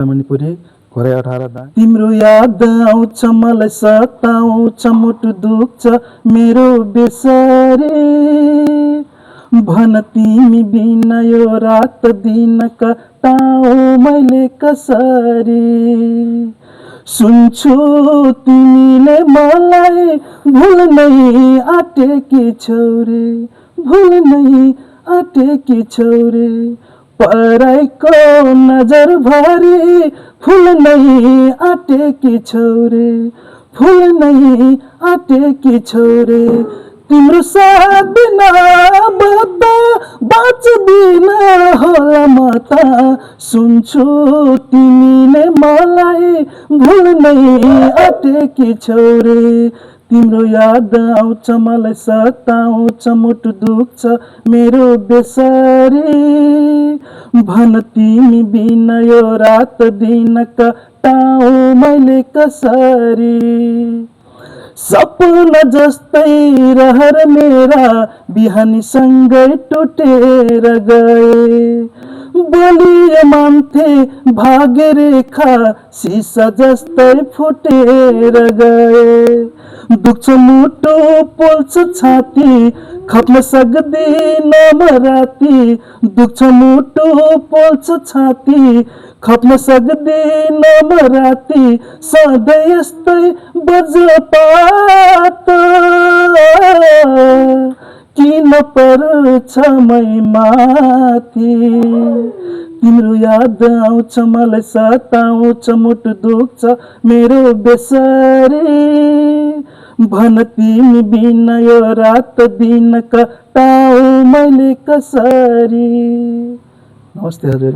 मणिपुरी घोरै 18 दा। तिम्रो याद आउँछ मलाई सताउँछ मुटु दुख्छ मेरो बेसरी भन तिमी बिना यो रात दिन कटाऊ मैले कसरी सुन्छु तिमीले मलाई भुल्नै आँटेकी छौ रे भुल्नै आँटेकी छौ रे पराइको नजर भरी फुल्नै आँटेकी छौ रे फुल्नै आँटेकी छौ रे तिम्रो साथ बिना बाँच्दिन होला म त सुन्छु तिमीले मलाई भुल्नै आँटेकी छौ रे तिम्रो याद आउँछ मलाई सताउँछ मुटु दुख्छ मेरो बेसरी भन तिमी बिना यो रात दिन कटाऊ मैले कसरी सपना जस्तै रहर मेरा बिहानीसँगै टुटेर गए बलिए मान्थे भाग्य रेखा सिसा जस्तै फुटेर गए दुख्छ मुटु पोल्छ छाती खप्न सक्दिन म राती दुख्छ मुटु पोल्छ छाती खप्न सक्दिन म राती सधैँ यस्तै वज्रपात किन पर्छ मै माथि तिम्रो याद आउँछ मलाई सताउँछ मुटु दुख्छ मेरो बेसरी भन तिमी बिना यो रात दिन कटाऊ मैले कसरी। नमस्ते हजुर।